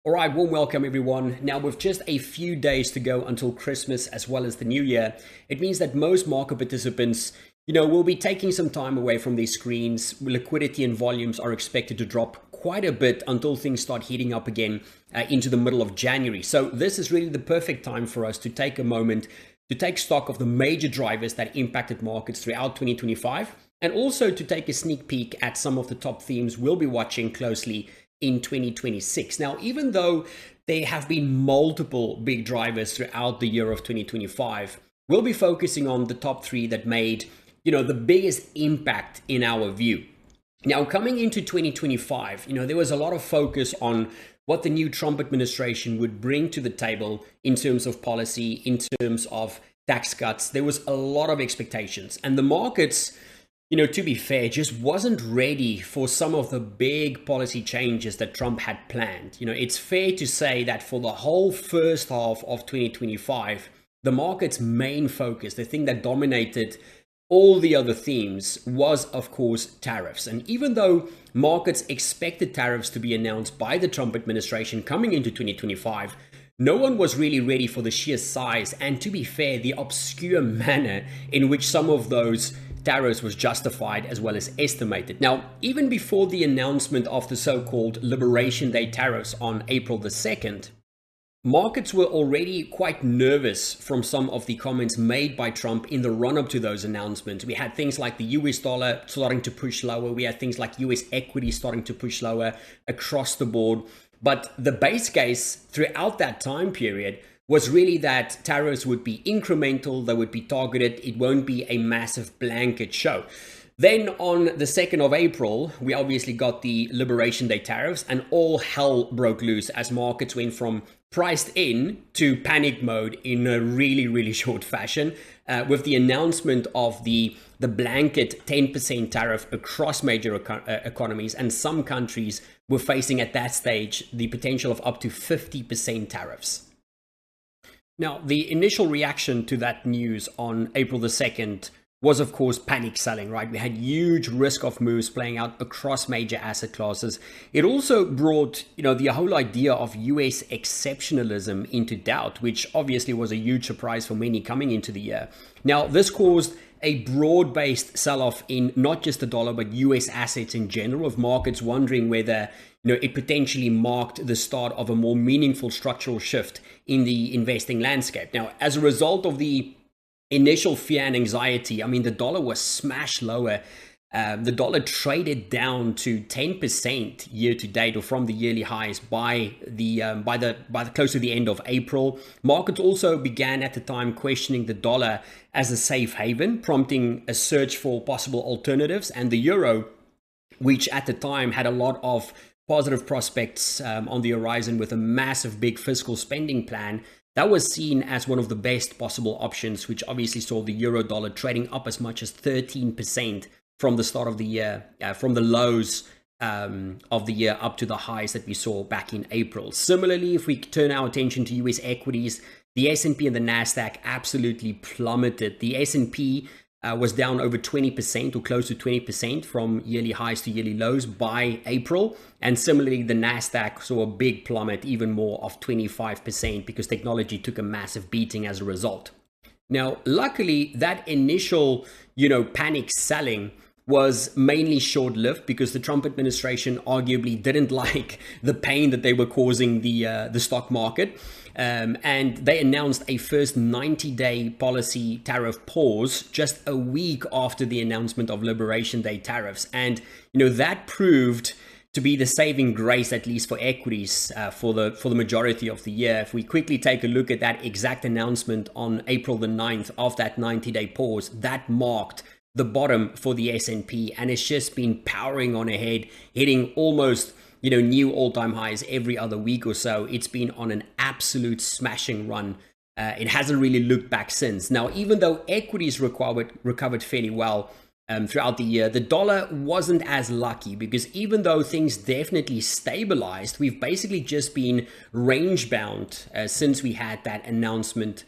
All right, warm welcome everyone. Now, with just a few days to go until Christmas as well as the New Year, it means that most market participants, will be taking some time away from their screens. Liquidity and volumes are expected to drop quite a bit until things start heating up again into the middle of January. So this is really the perfect time for us to take a moment to take stock of the major drivers that impacted markets throughout 2025, and also to take a sneak peek at some of the top themes we'll be watching closely in 2026. Now, even though there have been multiple big drivers throughout the year of 2025, we'll be focusing on the top three that made, the biggest impact in our view. Now, coming into 2025, there was a lot of focus on what the new Trump administration would bring to the table in terms of policy, in terms of tax cuts. There was a lot of expectations, and the markets, to be fair, just wasn't ready for some of the big policy changes that Trump had planned. It's fair to say that for the whole first half of 2025, the market's main focus, the thing that dominated all the other themes, was, of course, tariffs. And even though markets expected tariffs to be announced by the Trump administration coming into 2025, no one was really ready for the sheer size and, to be fair, the obscure manner in which some of those tariffs was justified as well as estimated. Now, even before the announcement of the so-called Liberation Day tariffs on April the 2nd, markets were already quite nervous from some of the comments made by Trump in the run-up to those announcements. We had things like the US dollar starting to push lower. We had things like US equity starting to push lower across the board. But the base case throughout that time period was really that tariffs would be incremental, they would be targeted, it won't be a massive blanket show. Then on the 2nd of April, we obviously got the Liberation Day tariffs, and all hell broke loose as markets went from priced in to panic mode in a really, really short fashion, with the announcement of the blanket 10% tariff across major economies, and some countries were facing at that stage the potential of up to 50% tariffs. Now, the initial reaction to that news on April the 2nd was, of course, panic selling, right? We had huge risk-off moves playing out across major asset classes. It also brought, the whole idea of US exceptionalism into doubt, which obviously was a huge surprise for many coming into the year. Now, this caused a broad-based sell-off in not just the dollar, but US assets in general, of markets wondering whether it potentially marked the start of a more meaningful structural shift in the investing landscape. Now, as a result of the initial fear and anxiety, the dollar was smashed lower. The dollar traded down to 10% year to date, or from the yearly highs, by the close to the end of April. Markets also began at the time questioning the dollar as a safe haven, prompting a search for possible alternatives. And the euro, which at the time had a lot of positive prospects on the horizon with a massive big fiscal spending plan, that was seen as one of the best possible options, which obviously saw the euro dollar trading up as much as 13% from the start of the year, from the lows of the year up to the highs that we saw back in April. Similarly, if we turn our attention to US equities, the S&P and the NASDAQ absolutely plummeted. The S&P was down over 20% or close to 20% from yearly highs to yearly lows by April. And similarly, the NASDAQ saw a big plummet, even more, of 25%, because technology took a massive beating as a result. Now, luckily, that initial, panic selling was mainly short-lived, because the Trump administration arguably didn't like the pain that they were causing the stock market. And they announced a first 90-day policy tariff pause just a week after the announcement of Liberation Day tariffs. And, that proved to be the saving grace, at least for equities, for the majority of the year. If we quickly take a look at that exact announcement on April the 9th of that 90-day pause, that marked the bottom for the S&P, and it's just been powering on ahead, hitting almost new all-time highs every other week or so. It's been on an absolute smashing run. It hasn't really looked back since. Now, even though equities recovered fairly well throughout the year, the dollar wasn't as lucky, because even though things definitely stabilized, we've basically just been range-bound since we had that announcement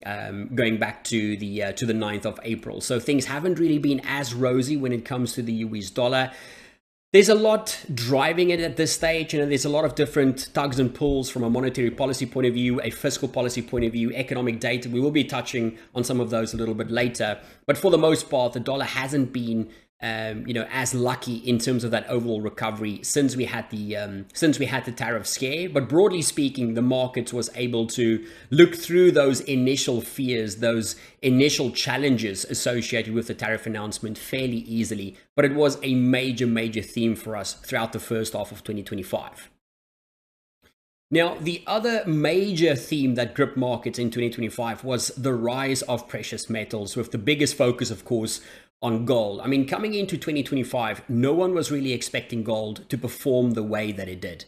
going back to the 9th of April. So things haven't really been as rosy when it comes to the US dollar. There's a lot driving it at this stage. There's a lot of different tugs and pulls from a monetary policy point of view, a fiscal policy point of view, economic data. We will be touching on some of those a little bit later. But for the most part, the dollar hasn't been as lucky in terms of that overall recovery since we had the tariff scare. But broadly speaking, the markets was able to look through those initial fears, those initial challenges associated with the tariff announcement fairly easily. But it was a major theme for us throughout the first half of 2025. Now, the other major theme that gripped markets in 2025 was the rise of precious metals, with the biggest focus, of course, on gold. I mean, coming into 2025, no one was really expecting gold to perform the way that it did.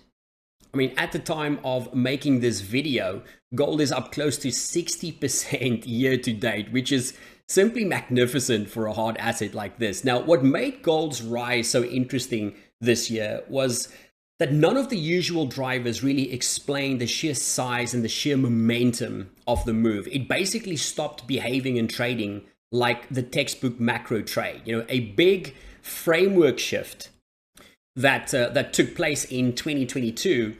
I mean, at the time of making this video, gold is up close to 60% year to date, which is simply magnificent for a hard asset like this. Now, what made gold's rise so interesting this year was that none of the usual drivers really explain the sheer size and the sheer momentum of the move. It basically stopped behaving and trading like the textbook macro trade. A big framework shift that took place in 2022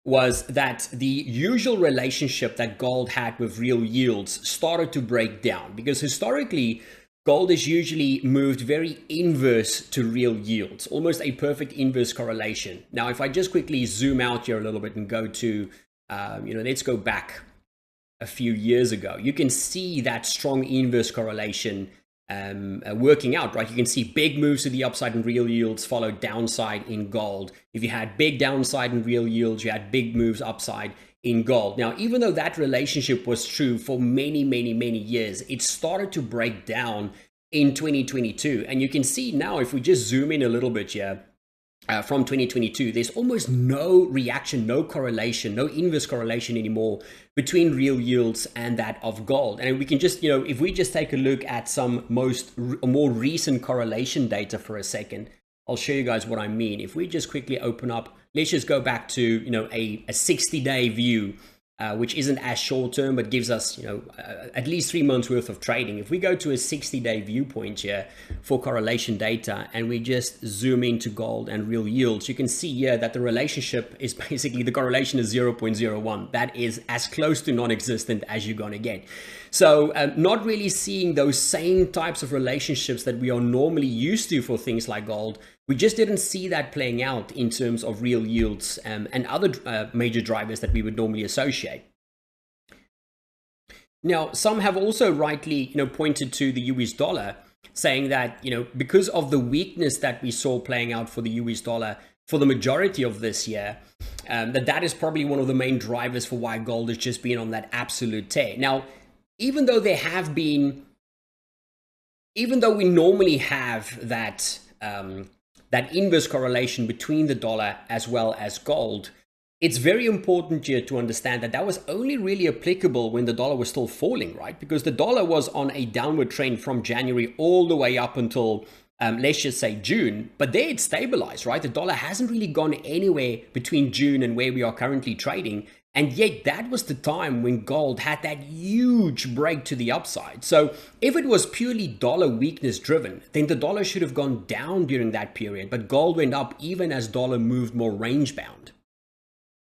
was that the usual relationship that gold had with real yields started to break down, because historically gold is usually moved very inverse to real yields, almost a perfect inverse correlation. Now, if I just quickly zoom out here a little bit and go to, let's go back a few years ago, you can see that strong inverse correlation working out, right? You can see big moves to the upside in real yields followed downside in gold. If you had big downside in real yields, you had big moves upside in gold. Now, even though that relationship was true for many years, it started to break down in 2022. And you can see now, if we just zoom in a little bit here, from 2022, there's almost no reaction, no correlation, no inverse correlation anymore between real yields and that of gold. And we can just, if we just take a look at some more recent correlation data for a second, I'll show you guys what I mean. If we just quickly open up, let's just go back to, a 60-day view, which isn't as short term, but gives us, at least 3 months worth of trading. If we go to a 60-day viewpoint here for correlation data, and we just zoom into gold and real yields, you can see here that the relationship is basically, the correlation is 0.01. That is as close to non-existent as you're going to get. So not really seeing those same types of relationships that we are normally used to for things like gold. We just didn't see that playing out in terms of real yields and other major drivers that we would normally associate. Now, some have also rightly, pointed to the US dollar, saying that, because of the weakness that we saw playing out for the US dollar for the majority of this year, that is probably one of the main drivers for why gold has just been on that absolute tear. Now, even though we normally have that inverse correlation between the dollar as well as gold, it's very important here to understand that was only really applicable when the dollar was still falling, right? Because the dollar was on a downward trend from January all the way up until, let's just say June, but there it stabilized, right? The dollar hasn't really gone anywhere between June and where we are currently trading. And yet that was the time when gold had that huge break to the upside. So if it was purely dollar weakness driven, then the dollar should have gone down during that period, but gold went up even as dollar moved more range bound.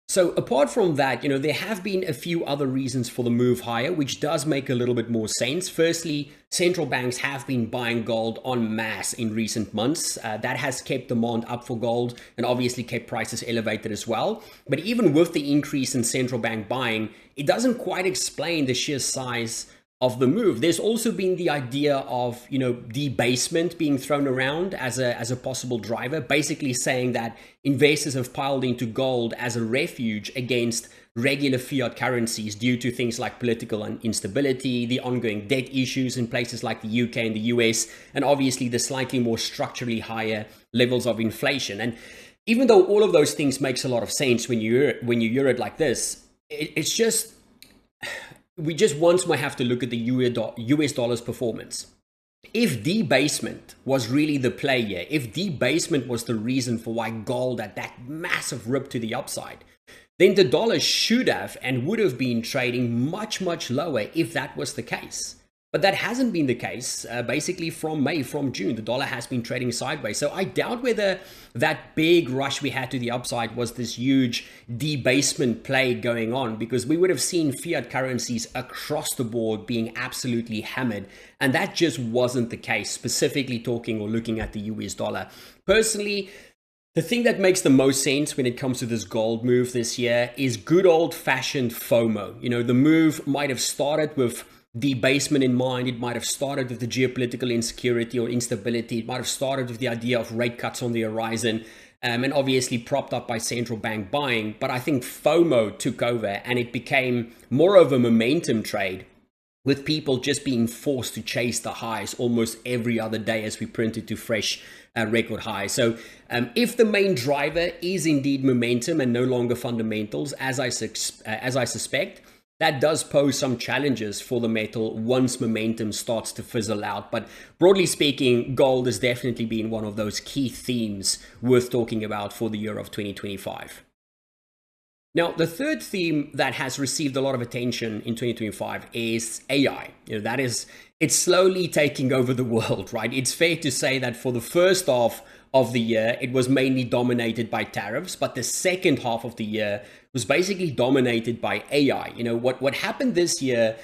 So apart from that, there have been a few other reasons for the move higher, which does make a little bit more sense. Firstly, central banks have been buying gold en masse in recent months. That has kept demand up for gold and obviously kept prices elevated as well. But even with the increase in central bank buying, it doesn't quite explain the sheer size of the move. There's also been the idea of, debasement being thrown around as a possible driver, basically saying that investors have piled into gold as a refuge against regular fiat currencies due to things like political instability, the ongoing debt issues in places like the UK and the US, and obviously the slightly more structurally higher levels of inflation. And even though all of those things makes a lot of sense when you hear it like this, it's just, we just once more have to look at the US dollar's performance. If debasement was really the play here, if debasement was the reason for why gold had that massive rip to the upside, then the dollar should have and would have been trading much lower if that was the case. But that hasn't been the case. Basically from June, the dollar has been trading sideways. So I doubt whether that big rush we had to the upside was this huge debasement play going on, because we would have seen fiat currencies across the board being absolutely hammered. And that just wasn't the case, specifically talking or looking at the US dollar. Personally, the thing that makes the most sense when it comes to this gold move this year is good old-fashioned FOMO. You know, the move might have started with debasement in mind. It might have started with the geopolitical insecurity or instability. It might have started with the idea of rate cuts on the horizon, and obviously propped up by central bank buying. But I think FOMO took over and it became more of a momentum trade, with people just being forced to chase the highs almost every other day as we printed to fresh record highs. So if the main driver is indeed momentum and no longer fundamentals, as I suspect, that does pose some challenges for the metal once momentum starts to fizzle out. But broadly speaking, gold has definitely been one of those key themes worth talking about for the year of 2025. Now, the third theme that has received a lot of attention in 2025 is AI. You know, it's slowly taking over the world, right? It's fair to say that for the first half of the year, it was mainly dominated by tariffs, but the second half of the year was basically dominated by AI. You know, what happened this year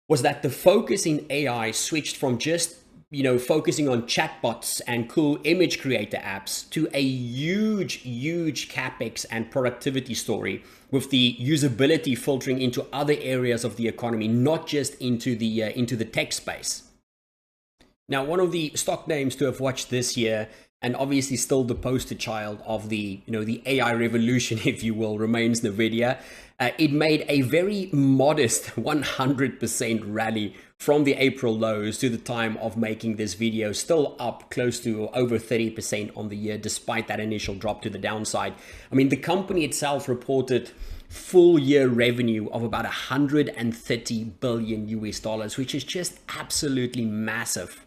was that the focus in AI switched from just, you know, focusing on chatbots and cool image creator apps to a huge capex and productivity story, with the usability filtering into other areas of the economy, not just into the tech space. Now, one of the stock names to have watched this year, and obviously still the poster child of the AI revolution, if you will, remains Nvidia. It made a very modest 100% rally from the April lows to the time of making this video, still up close to over 30% on the year, despite that initial drop to the downside. I mean, the company itself reported full year revenue of about 130 billion US dollars, which is just absolutely massive.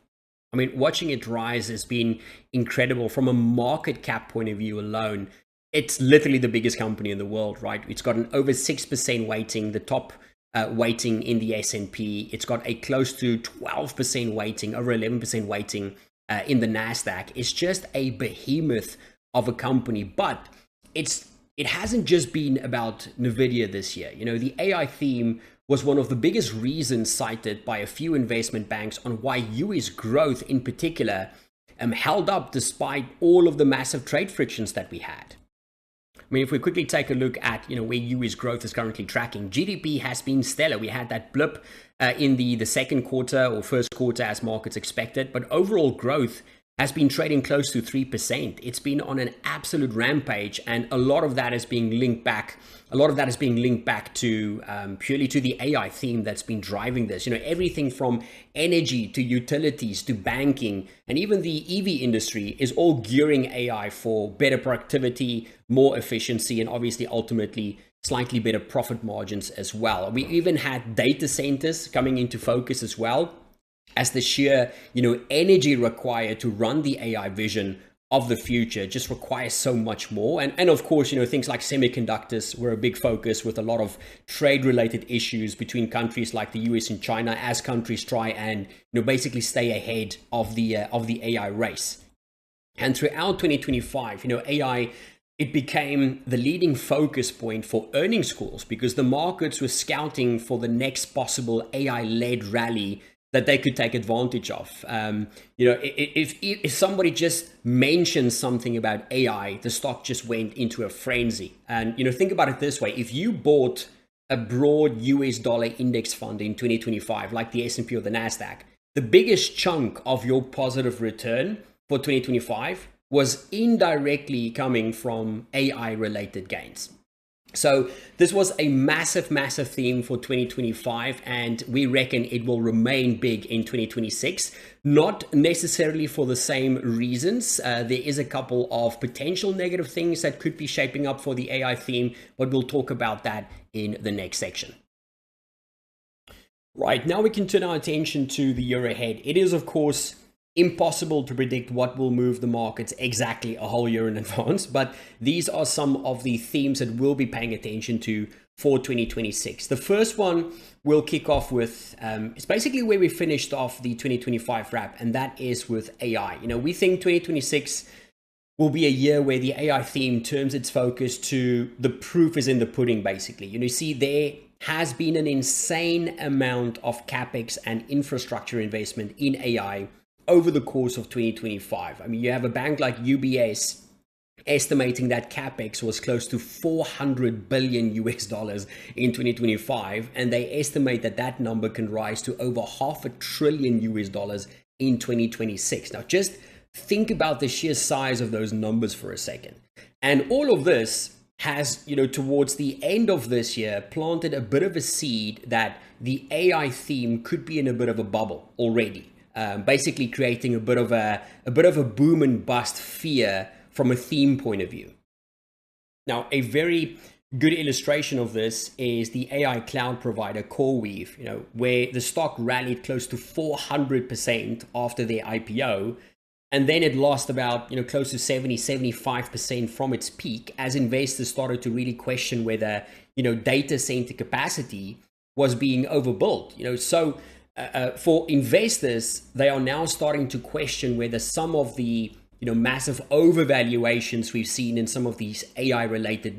I mean, watching it rise has been incredible from a market cap point of view alone. It's literally the biggest company in the world, right? It's got an over 6% weighting, the top weighting in the S&P. It's got a close to 12% weighting, over 11% weighting in the NASDAQ. It's just a behemoth of a company, but it hasn't just been about Nvidia this year. You know, the AI theme was one of the biggest reasons cited by a few investment banks on why US growth in particular held up despite all of the massive trade frictions that we had. I mean, if we quickly take a look at, you know, where US growth is currently tracking, GDP has been stellar. We had that blip in the second quarter or first quarter as markets expected, but overall growth has been trading close to 3%. It's been on an absolute rampage, and a lot of that is being linked back. A lot of that is being linked back to purely to the AI theme that's been driving this. You know, everything from energy to utilities to banking, and even the EV industry is all gearing AI for better productivity, more efficiency, and obviously ultimately slightly better profit margins as well. We even had data centers coming into focus as well, as the sheer, you know, energy required to run the AI vision of the future just requires so much more. And of course, you know, things like semiconductors were a big focus, with a lot of trade related issues between countries like the US and China, as countries try and, you know, basically stay ahead of the AI race. And throughout 2025, you know, AI, it became the leading focus point for earnings calls, because the markets were scouting for the next possible AI-led rally that they could take advantage of. You know, if somebody just mentions something about AI, the stock just went into a frenzy. And, you know, think about it this way: if you bought a broad US dollar index fund in 2025, like the S&P or the NASDAQ, the biggest chunk of your positive return for 2025 was indirectly coming from AI related gains. So this was a massive theme for 2025, and we reckon it will remain big in 2026, not necessarily for the same reasons. There is a couple of potential negative things that could be shaping up for the AI theme, but we'll talk about that in the next section. Right, now we can turn our attention to the year ahead. It is, of course, Impossible to predict what will move the markets exactly a whole year in advance, but these are some of the themes that we'll be paying attention to for 2026. The first one we'll kick off with is basically where we finished off the 2025 wrap, and that is with AI. We think 2026 will be a year where the AI theme turns its focus to the proof is in the pudding, basically. You see, there has been an insane amount of capex and infrastructure investment in AI over the course of 2025. I mean, you have a bank like UBS estimating that capex was close to $400 billion in 2025, and they estimate that that number can rise to over $500 billion in 2026. Now, just think about the sheer size of those numbers for a second. And all of this has, towards the end of this year, planted a bit of a seed that the AI theme could be in a bit of a bubble already. Basically creating a bit of a boom and bust fear from a theme point of view. Now, a very good illustration of this is the AI cloud provider CoreWeave, where the stock rallied close to 400% after their IPO, and then it lost about close to 75% from its peak as investors started to really question whether data center capacity was being overbuilt. So for investors, they are now starting to question whether some of the massive overvaluations we've seen in some of these AI related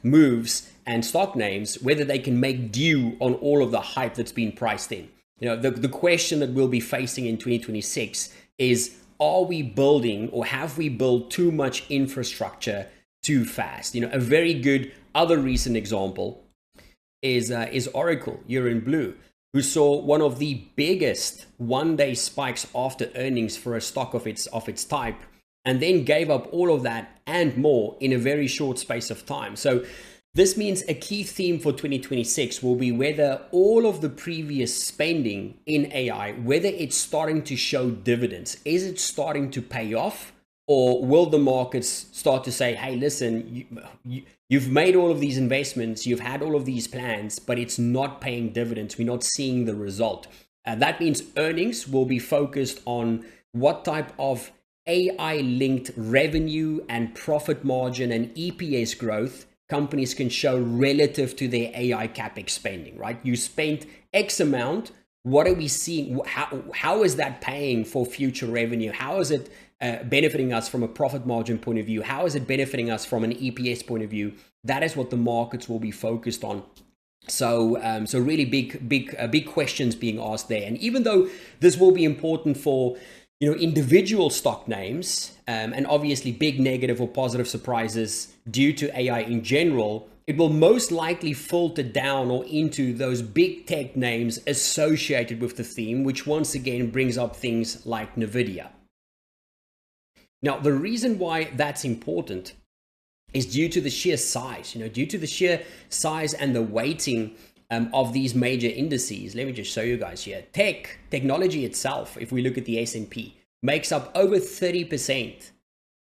moves and stock names, whether they can make due on all of the hype that's been priced in. The question that we'll be facing in 2026 is, are we building or have we built too much infrastructure too fast? A very good other recent example is Oracle, here in blue, who saw one of the biggest one-day spikes after earnings for a stock of its type, and then gave up all of that and more in a very short space of time. So this means a key theme for 2026 will be whether all of the previous spending in AI, whether it's starting to show dividends. Is it starting to pay off? Or will the markets start to say, hey, listen, you've made all of these investments, you've had all of these plans, but it's not paying dividends. We're not seeing the result. That means earnings will be focused on what type of AI-linked revenue and profit margin and EPS growth companies can show relative to their AI capex spending, right? You spent X amount. What are we seeing? How is that paying for future revenue? How is it benefiting us from a profit margin point of view? How is it benefiting us from an EPS point of view? That is what the markets will be focused on. So really big questions being asked there. And even though this will be important for individual stock names, and obviously big negative or positive surprises due to AI in general, it will most likely filter down or into those big tech names associated with the theme, which once again brings up things like Nvidia. Now, the reason why that's important is due to the sheer size, due to the sheer size and the weighting of these major indices. Let me just show you guys here. Technology itself, if we look at the S&P, makes up over 30%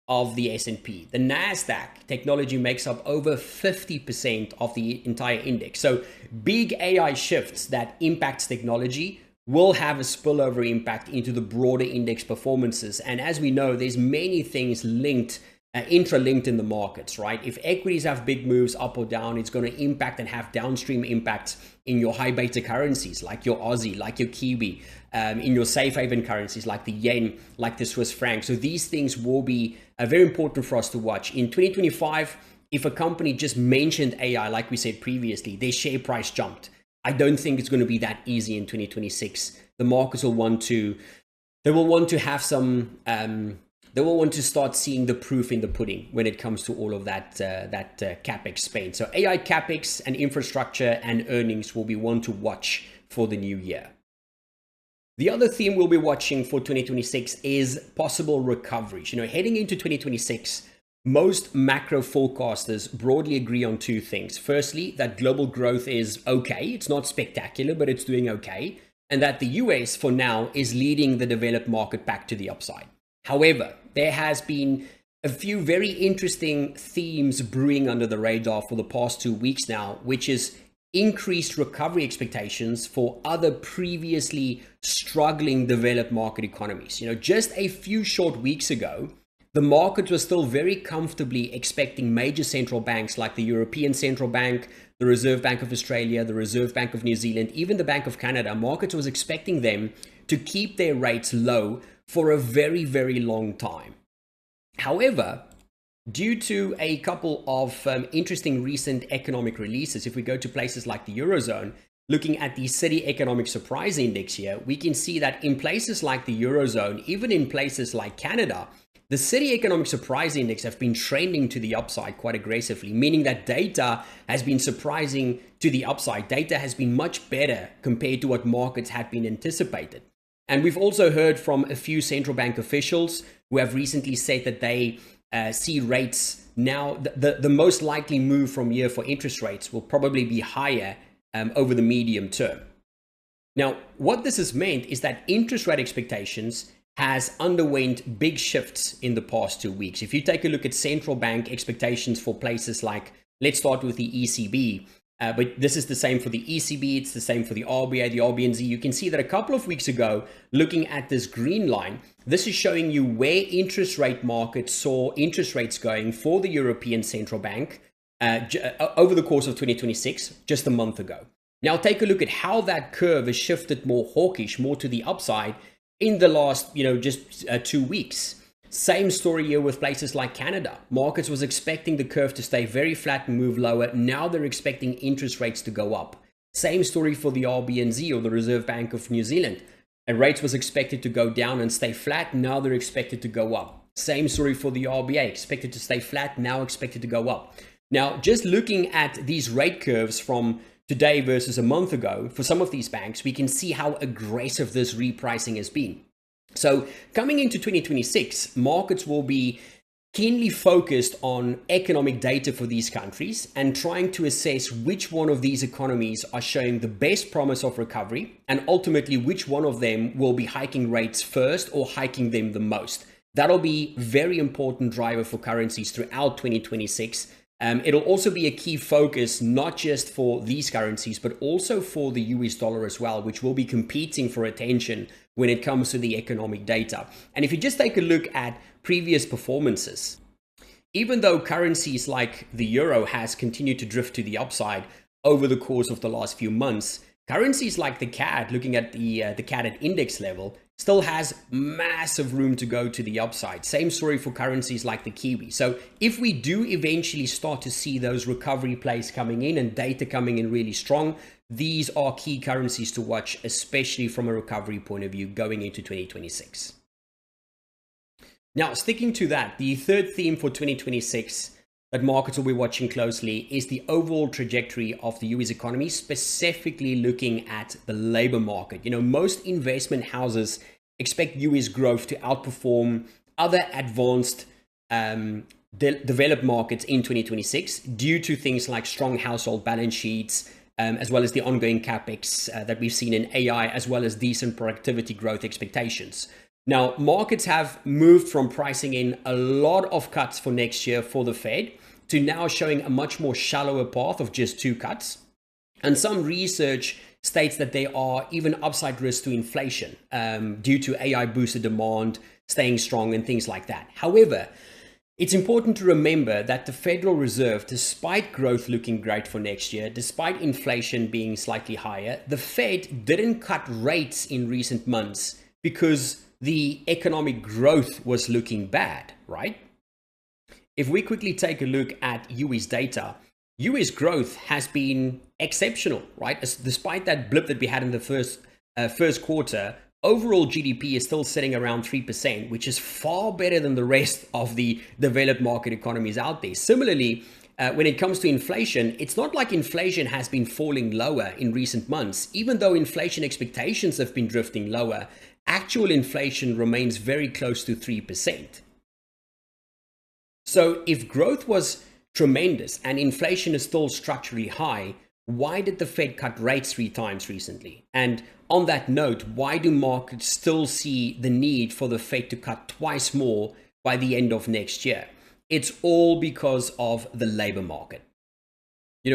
of the S&P. The NASDAQ technology makes up over 50% of the entire index. So big AI shifts that impacts technology will have a spillover impact into the broader index performances. And as we know, there's many things linked, intralinked in the markets, right? If equities have big moves up or down, it's going to impact and have downstream impacts in your high beta currencies, like your Aussie, like your Kiwi, in your safe haven currencies, like the yen, like the Swiss franc. So these things will be very important for us to watch. In 2025, if a company just mentioned AI, like we said previously, their share price jumped. I don't think it's going to be that easy in 2026. The markets will want to have some, they will want to start seeing the proof in the pudding when it comes to all of that capex spend. So AI capex and infrastructure and earnings will be one to watch for the new year. The other theme we'll be watching for 2026 is possible recoveries. Heading into 2026, most macro forecasters broadly agree on two things. Firstly, that global growth is okay. It's not spectacular, but it's doing okay. And that the US, for now, is leading the developed market back to the upside. However, there has been a few very interesting themes brewing under the radar for the past 2 weeks now, which is increased recovery expectations for other previously struggling developed market economies. Just a few short weeks ago, the market was still very comfortably expecting major central banks like the European Central Bank, the Reserve Bank of Australia, the Reserve Bank of New Zealand, even the Bank of Canada. Markets was expecting them to keep their rates low for a very, very long time. However, due to a couple of interesting recent economic releases, if we go to places like the Eurozone, looking at the City Economic Surprise Index here, we can see that in places like the Eurozone, even in places like Canada, the City Economic Surprise Index have been trending to the upside quite aggressively, meaning that data has been surprising to the upside. Data has been much better compared to what markets had been anticipated. And we've also heard from a few central bank officials who have recently said that they see rates now, the most likely move from here for interest rates will probably be higher over the medium term. Now, what this has meant is that interest rate expectations has underwent big shifts in the past 2 weeks. If you take a look at central bank expectations for places like, let's start with the ECB, but this is the same for the ECB, it's the same for the RBA, the RBNZ. You can see that a couple of weeks ago, looking at this green line, this is showing you where interest rate markets saw interest rates going for the European Central Bank over the course of 2026, just a month ago. Now take a look at how that curve has shifted more hawkish, more to the upside in the last, just 2 weeks. Same story here with places like Canada. Markets was expecting the curve to stay very flat and move lower. Now they're expecting interest rates to go up. Same story for the RBNZ, or the Reserve Bank of New Zealand. And rates was expected to go down and stay flat. Now they're expected to go up. Same story for the RBA, expected to stay flat, now expected to go up. Now, just looking at these rate curves from today versus a month ago, for some of these banks, we can see how aggressive this repricing has been. So coming into 2026, markets will be keenly focused on economic data for these countries and trying to assess which one of these economies are showing the best promise of recovery, and ultimately which one of them will be hiking rates first or hiking them the most. That'll be a very important driver for currencies throughout 2026. It'll also be a key focus, not just for these currencies, but also for the US dollar as well, which will be competing for attention when it comes to the economic data. And if you just take a look at previous performances, even though currencies like the euro has continued to drift to the upside over the course of the last few months, currencies like the CAD, looking at the CAD at index level, still has massive room to go to the upside. Same story for currencies like the Kiwi. So if we do eventually start to see those recovery plays coming in and data coming in really strong, these are key currencies to watch, especially from a recovery point of view going into 2026. Now, sticking to that, the third theme for 2026 that markets will be watching closely is the overall trajectory of the US economy, specifically looking at the labor market. Most investment houses expect US growth to outperform other advanced developed markets in 2026 due to things like strong household balance sheets, as well as the ongoing capex that we've seen in AI, as well as decent productivity growth expectations. Now, markets have moved from pricing in a lot of cuts for next year for the Fed to now showing a much more shallower path of just 2 cuts. And some research states that there are even upside risks to inflation due to AI boosted demand staying strong and things like that. However, it's important to remember that the Federal Reserve, despite growth looking great for next year, despite inflation being slightly higher, the Fed didn't cut rates in recent months because the economic growth was looking bad, right? If we quickly take a look at US data, US growth has been exceptional, right? Despite that blip that we had in the first quarter, overall GDP is still sitting around 3%, which is far better than the rest of the developed market economies out there. Similarly, when it comes to inflation, it's not like inflation has been falling lower in recent months. Even though inflation expectations have been drifting lower, actual inflation remains very close to 3%. So if growth was tremendous and inflation is still structurally high, why did the Fed cut rates 3 times recently? And on that note, why do markets still see the need for the Fed to cut twice more by the end of next year? It's all because of the labor market.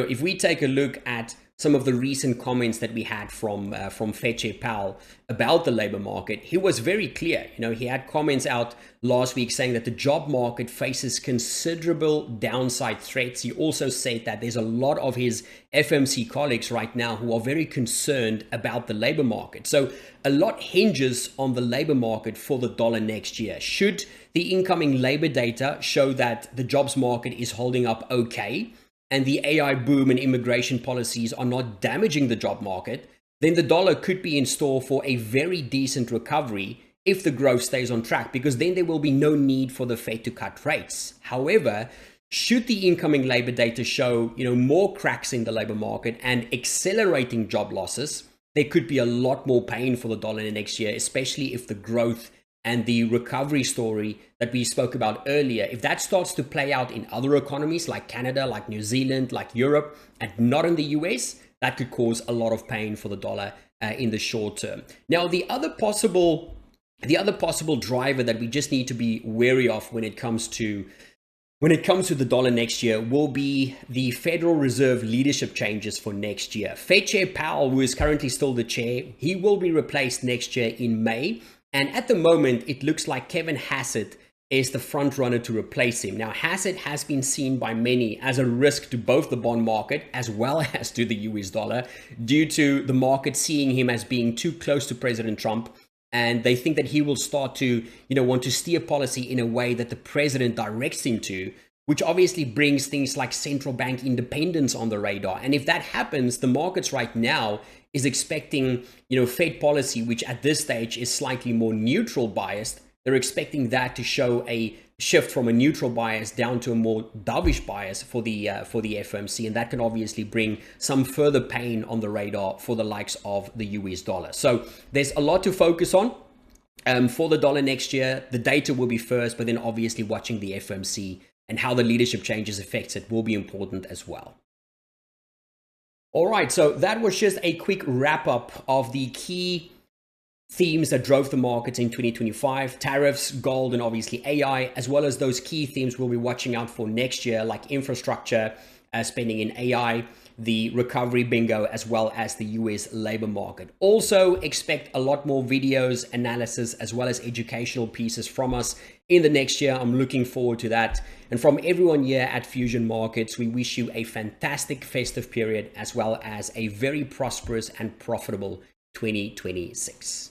if we take a look at some of the recent comments that we had from Fed Chair Powell about the labor market, he was very clear. He had comments out last week saying that the job market faces considerable downside threats. He also said that there's a lot of his FMC colleagues right now who are very concerned about the labor market. So a lot hinges on the labor market for the dollar next year. Should the incoming labor data show that the jobs market is holding up okay, and the AI boom and immigration policies are not damaging the job market, then the dollar could be in store for a very decent recovery if the growth stays on track, because then there will be no need for the Fed to cut rates. However, should the incoming labor data show, more cracks in the labor market and accelerating job losses, there could be a lot more pain for the dollar in the next year, especially if the growth and the recovery story that we spoke about earlier, if that starts to play out in other economies like Canada, like New Zealand, like Europe, and not in the US, that could cause a lot of pain for the dollar in the short term. Now, the other possible driver that we just need to be wary of when it comes to the dollar next year will be the Federal Reserve leadership changes for next year. Fed Chair Powell, who is currently still the chair, he will be replaced next year in May. And at the moment, it looks like Kevin Hassett is the front runner to replace him. Now, Hassett has been seen by many as a risk to both the bond market as well as to the US dollar, due to the market seeing him as being too close to President Trump. And they think that he will start to, want to steer policy in a way that the president directs him to, which obviously brings things like central bank independence on the radar. And if that happens, the markets right now is expecting, Fed policy, which at this stage is slightly more neutral biased. They're expecting that to show a shift from a neutral bias down to a more dovish bias for the FOMC, and that can obviously bring some further pain on the radar for the likes of the US dollar. So there's a lot to focus on for the dollar next year. The data will be first, but then obviously watching the FOMC and how the leadership changes affects it will be important as well. All right, so that was just a quick wrap up of the key themes that drove the markets in 2025, tariffs, gold, and obviously AI, as well as those key themes we'll be watching out for next year, like infrastructure, spending in AI, the recovery bingo, as well as the US labor market. Also expect a lot more videos, analysis, as well as educational pieces from us in the next year. I'm looking forward to that. And from everyone here at Fusion Markets, we wish you a fantastic festive period, as well as a very prosperous and profitable 2026.